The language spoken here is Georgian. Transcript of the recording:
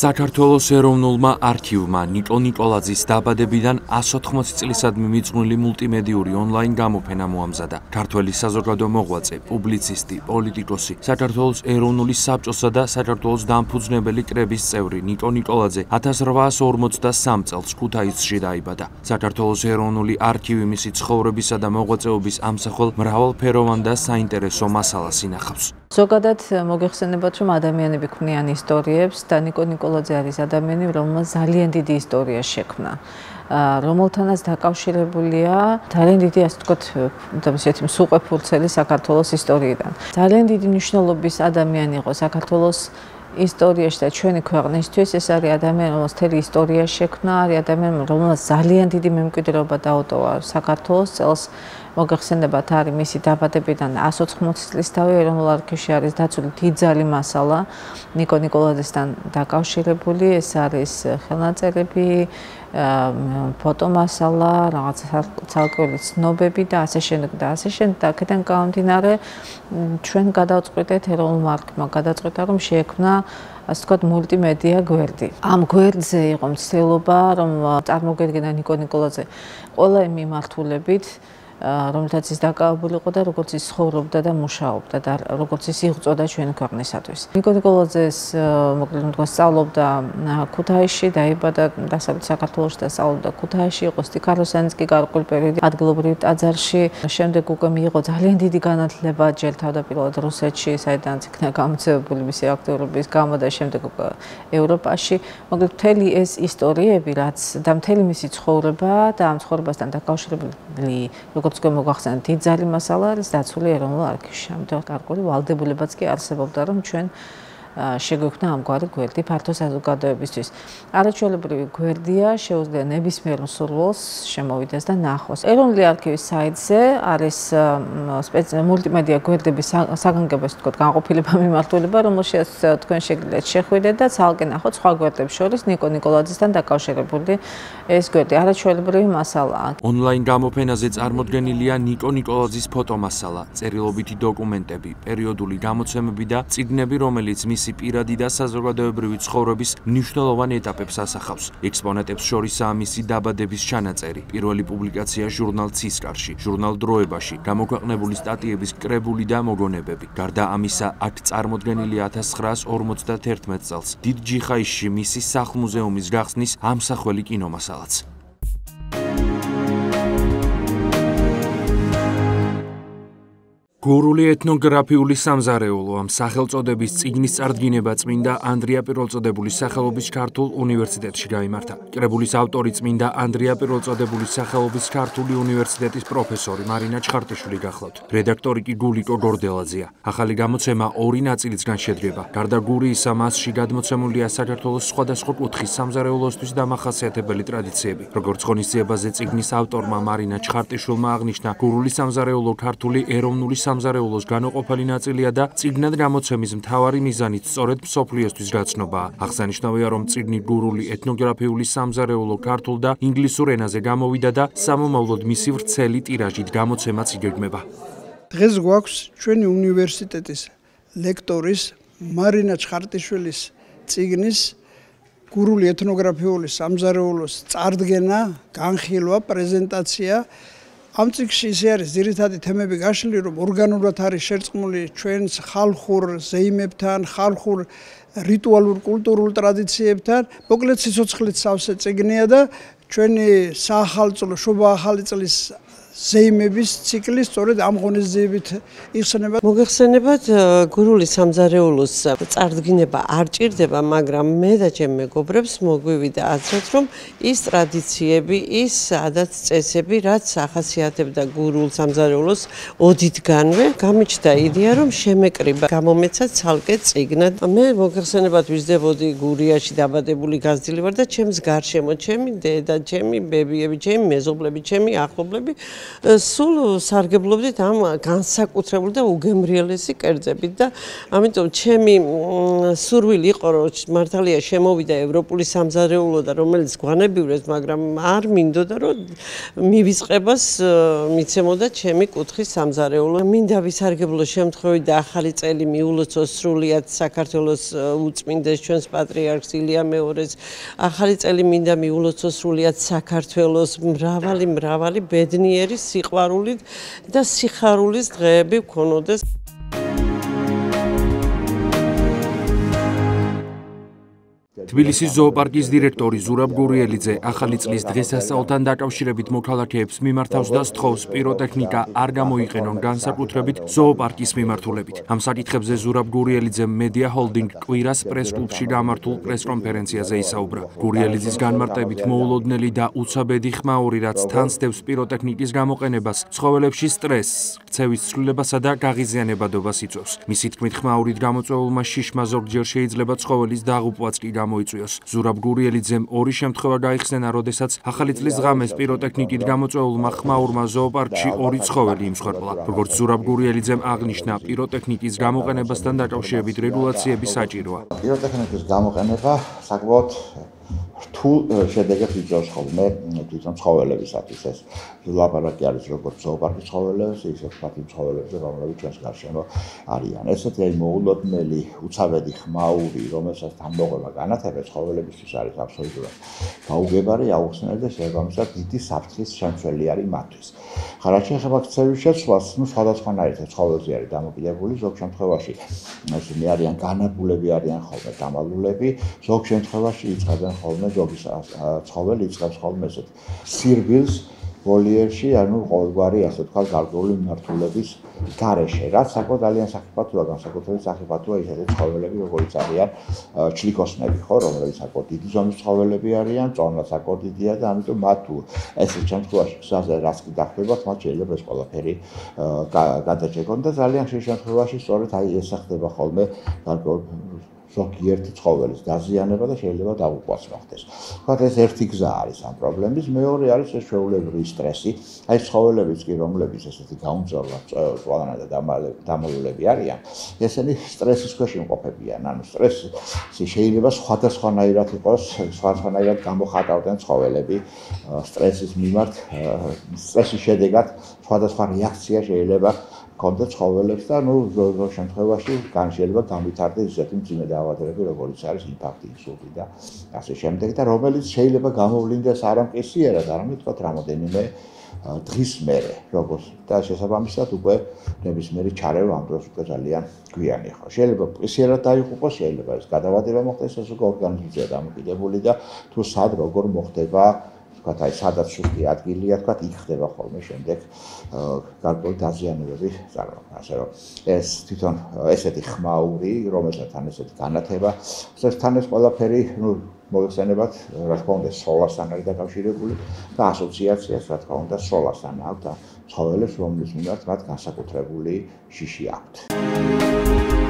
საქართველოს ეროვნულმა არქივმა ნიკო ნიკოლაძის დაბადებიდან 180 წლისადმი მიძღვნილი მულტიმედიური ონლაინ გამოფენა მოამზადა. ქართველი საზოგადო მოღვაწე, პუბლიცისტი, პოლიტიკოსი, საქართველოს ეროვნული საბჭოსა და საქართველოს დამფუძნებელი კრების წევრი ნიკო ნიკოლაძე 1853 წელს ქუთაისში დაიბადა. საქართველოს ეროვნული არქივი მისი ცხოვრებისა და მოღვაწეობის ამსახველ მრავალფეროვან და საინტერესო მასალას ინახავს. ზოგადად მოგეხსენებათ, რომ ადამიანები ქმნიან ისტორიებს და ნიკო ნიკოლაძე არის ადამიანი, რომელმაც ძალიან დიდი ისტორია შექმნა, რომელთანაც დაკავშირებულია ძალიან დიდი, ასე ვთქვათ, მსუყეფურცელი საქართველოს ისტორიიდან. ძალიან დიდი მნიშვნელობის ადამიანი იყო საქართველოს ისტორიაში და ჩვენი ქვეყნისთვის. ეს არის ადამიანი, რომელსაც მთელი ისტორია შექმნა, არის ადამიანი, რომელსაც ძალიან დიდი მემკვიდრეობა დაუტოვა საქართველოს წელს. მოგეხსენებათ, არის მისი დაბადებიდან 180 წლისთავი ეროვნულ არქივში არის დაცული დიდძალი მასალა ნიკო ნიკოლაძესთან დაკავშირებული. ეს არის ხელნაწერები, ფოტომასალა, რაღაც ცალკეული ცნობები და ასე შემდეგ და ასე შემდეგ. და აქედან გამომდინარე, ჩვენ გადავწყვიტეთ ეროვნულმა არქივმა გადაწყვიტა, რომ შეექმნა ასე ვთქვათ მულტიმედია გვერდი. ამ გვერდზე იყო მცდელობა, რომ წარმოგვიდგენა ნიკო ნიკოლაძე ყველა იმ მიმართულებით, რომელთაც ის დაკავებული იყო და როგორც ის ცხოვრობდა და მუშაობდა და როგორც ის იღვწოდა ჩვენი ქვეყნისათვის. ნიკო ნიკოლაძეს მოკლედ თქვა სწავლობდა ქუთაისში, დაიბადა დასავლეთ საქართველოში და სწავლობდა ქუთაისში, იყო სტიქაროსანის კი გარკვეული პერიოდი ადგილობრივ ტაძარში. შემდეგ უკვე მიიღო ძალიან დიდი განათლება ჯერ თავდაპირველად რუსეთში, საიდანაც იქნა გამოწვეული მისი აქტიურობის გამო და შემდეგ უკვე ევროპაში. მოკლედ მთელი ეს ისტორიები, რაც და მთელი მისი ცხოვრება და ამ ცხოვრებასთან დაკავშირებული როგორც მოგახსენეთ, დიდძალი მასალა არის დაცული ეროვნულ არქივში. ამიტომ გარკვეული ვალდებულებაც კი არსებობდა, რომ ჩვენ შეგვექმნა ამგვარი გვერდი ფართო საზოგადოებისთვის. არაჩვეულებრივი გვერდია, შეუძლია ნებისმიერ მსურველს შემოვიდეს და ნახოს. ეროვნული არქივის საიტზე არის მულტიმედია გვერდების საგანგებო განყოფილება მიმართულება, რომელშიც თქვენ შეგიძლიათ შეხვიდეთ და ცალკე ნახოთ სხვა გვერდებს შორის ნიკო ნიკოლაძესთან დაკავშირებული ეს გვერდი. არაჩვეულებრივი მასალაა. ონლაინ გამოფენაზე წარმოდგენილია ნიკო ნიკოლაძის ფოტომასალა, წერილობითი დოკუმენტები, პერიოდული გამოცემები და წიგნები, რომელიც მისი პირადი და საზოგადოებრივი ცხოვრების მნიშვნელოვან ეტაპებს ასახავს. ექსპონატებს შორისაა მისი დაბადების ჩანაწერი, პირველი პუბლიკაცია ჟურნალ ცისკარში, ჟურნალ დროებაში, გამოქვეყნებული სტატიების კრებული და მოგონებები. გარდა ამისა, აქ წარმოდგენილია 1951 წელს დიდ ჯიხაისში მისი სახლ-მუზეუმის გახსნის ამსახველი კინომასალაც. გურული ეთნოგრაფიული სამზარეულო ამ სახელწოდების წიგნის წარდგინება წმინდა ანდრია პირველწოდებულის სახელობის ქართულ უნივერსიტეტში გაიმართა. კრებულის ავტორი წმინდა ანდრია პირველწოდებულის სახელობის ქართული უნივერსიტეტის პროფესორი მარინა ჩხარტიშვილი გახლავთ. რედაქტორი კი გულიკო გორდელაძეა. ახალი გამოცემა ორი ნაწილისგან შედგება. გარდა გურიისა, მასში გადმოცემულია საქართველოს სხვადასხვა კუთხის სამზარეულოსთვის დამახასიათებელი ტრადიციები. როგორც ღონისძიებაზე წიგნის ავტორმა მარინა ჩხარტიშვილმა აღნიშნა, გურული სამზარეულო ქართული ეროვნული სამზარეულოს განუყოფელი ნაწილია და წიგნად გამოცემის მთავარი მიზანით სწორედ მსოფლიოსთვის გაცნობაა. აღსანიშნავია, რომ წიგნი გურული ეთნოგრაფიული სამზარეულო ქართულ და ინგლისურ ენაზე გამოვიდა და სამომავლოდ მისი ვრცელი ტირაჟით გამოცემაც იგეგმება. დღეს გვაქვს ჩვენი უნივერსიტეტის ლექტორის მარინა ჩხარტიშვილის წიგნის გურული ეთნოგრაფიული სამზარეულოს წარდგენა, განხილვა, პრეზენტაცია. ამ წიგნში ისე არის ძირითადი თემები გაშლილი, რომ ორგანულად არის შერწყმული ჩვენს ხალხურ ზეიმებთან, ხალხურ რიტუალურ კულტურულ ტრადიციებთან. მოკლედ სიცოცხლით სავსე წიგნია და ჩვენი საახალწლო შობა ახალი წლის ზეიმების ციკლი სწორედ ამ ღონისძიებით იხსნება. მოგეხსენებათ, გურული სამზარეულოს წარდგინება არ ჭირდება, მაგრამ მე და ჩემი მეგობრებს მოგვივიდა აცრეთ, რომ ის ტრადიციები, ის ადათ-წესები, რაც ახასიათებდა გურულ სამზარეულოს ოდითგანვე, გამიჩნდა იდეა, რომ შემეკრიბა, გამომეცა ცალკე წიგნად. მე მოგეხსენებათ, ვიზრდებოდი გურიაში დაბადებული გაზრდილი ვარ და ჩემს გარშემო ჩემი დედა, ჩემი ბებიები, ჩემი მეზობლები, ჩემი ახლობლები სულ სარგებლობდით ამ განსაკუთრებული და უგემრიელესი კერძებით და ამიტომ ჩემი სურვილი იყო რომ მართალია შემოვიდა ევროპული სამზარეულო და რომელიც გვანებივრეს, მაგრამ არ მინდოდა რომ მივიწყებას მიცემოდა ჩემი კუთხის სამზარეულო. მინდა ვისარგებლო შემთხვევით და ახალი წელი მიულოცოს სრულიად საქართველოს უწმინდეს ჩვენს პატრიარქს ილია მეორეს. ახალი წელი მინდა მიულოცოს სრულიად საქართველოს მრავალი ბედნიერი სიყვარულით და სიხარულის დღეები გქონოდეს. თბილისის ზოოპარკის დირექტორი ზურაბ გურიელიძე ახალი წლის დღესასწაულთან დაკავშირებით მოქალაქეებს მიმართავს და სთხოვს პიროტექნიკა არ გამოიყენონ განსაკუთრებით ზოოპარკის მიმართულებით. ამ საკითხებზე ზურაბ გურიელიძემ მედია ჰოლდინგ კვირას პრესკლუბში გამართულ პრესკონფერენციაზე ისაუბრა. გურიელიძის განმარტებით მოულოდნელი და უცაბედი ხმაური, რაც თან სდევს პიროტექნიკის გამოყენებას, ცხოველებში სტრესს, ქცევის ცვლილებასა და გაღიზიანებადობას იწვევს. მისი თქმით, ხმაურით გამოწვეულმა შიშმა ზოგჯერ შეიძლება ცხოველის დაღუპვაც კი გამოიწვიოს. ზურაბ გურიელიძემ ორი შემთხვევა გაიხსენა, როდესაც ახალი წლის ღამეს პიროტექნიკით გამოწვეულმა ხმაურმა ზოოპარკში ორი ცხოველი იმსხვერპლა. როგორც ზურაბ გურიელიძემ აღნიშნა, პიროტექნიკის გამოყენებასთან დაკავშირებით რეგულაციები საჭიროა. პიროტექნიკის გამოყენება საკმაოდ რთულ შედეგებს იწვევს ხოლმე თვითონ ცხოველებისათვის. ეს ლაპარაკი არის როგორც ზოოპარკის ცხოველებზე, ისე ვთქვათ იმ ცხოველებზე, რომლებიც ჩვენს გარშემო არიან. ესეთი მოულოდნელი უცაბედი ხმაური, რომელსაც დამოუკიდებლობა განათება ცხოველებისთვის არის აბსოლუტურად გაუგებარი, აუხსნელი და შესაბამისად დიდი საფრთხის შემცველი არის მათთვის. რაც შეეხება ქცევის შეცვლას, სხვადასხვანაირად ცხოველზე არის დამოკიდებული, ზოგ შემთხვევაში ესენი არიან განადგულები, არიან ხოლმე დამალულები, ზოგ შემთხვევაში იწყებენ ხოლმე ზოგი ცხოველი იწყებს ხოლმე ესეთ სირბილს ვოლიერში, ანუ ყოველგვარი ასე ვთქვათ გარკვეული მიმართულების გარეშე, რაც საკმაოდ ძალიან სახიფათოა, განსაკუთრებით სახიფათოა ისეთი ცხოველები, როგორიც არიან ჩლიქოსნები, ხო, რომლებიც საკმაოდ დიდი ზომის ცხოველები არიან, წონა საკმაოდ დიდია და ამიტომ მათ თუ ესეთ შემთხვევაში გზაზე რაც კი დახდებათ, მათ შეიძლება ეს ყველაფერი გადაჭეკონ და ძალიან ხშირ შემთხვევაში სწორედ აი ეს ხდება ხოლმე გარკვეული ზოგიერთი ცხოველის დაზიანება და შეიძლება დაღუპვაც მოხდეს. თქვათ ეს ერთი გზა არის ამ პრობლემის, მეორე არის ეს ჩვეულებრივი სტრესი. აი ცხოველებიც კი რომლებიც ესეთი გაუმძლავრად და დამალულები არიან, ესენი სტრესის ქვეშ იმყოფებიან. ანუ სტრესი შეიძლება სხვადასხვანაირად იყოს, სხვადასხვანაირად გამოხატავდნენ ცხოველები სტრესის მიმართ, სტრესის შედეგად სხვადასხვა რეაქცია შეიძლება კონდეთ ცხოველებს და ზოგ შემთხვევაში შეიძლება განვითარდეს ისეთი მძიმე დაავადებები, როგორიც არის ინფარქტი, ინსულტი და ასე შემდეგ და რომელიც შეიძლება გამოვლინდეს არა მყისიერად, არამედ თქვათ რამოდენიმე დღის მერე, როგორც და შესაბამისად უკვე ნებისმიერი ჩარევა ამ დროს უკვე ძალიან გვიანი ხო. შეიძლება მყისიერად დაიღუპოს, შეიძლება ეს გადავადება მოხდეს, ეს უკვე ორგანიზმზეა დამოკიდებული და თუ სად როგორ მოხდება თქვათ აი სადაც სუსტი ადგილია, თქვათ იქ ხდება ხოლმე შემდეგ გარკვეული დაზიანებები წარმოქმნა. ასე რომ ეს თვითონ ესეთი ხმაური, რომელსაც ესეთი განათება, თან ეს ყველაფერი, მოიხსენებათ, რა თქმა უნდა, სოლასთან არის დაკავშირებული და ასოციაციას, რა თქმა უნდა, სოლასთან აქვს და ცხოველებს, რომლის მიმართ მათ განსაკუთრებული შიში აქვთ.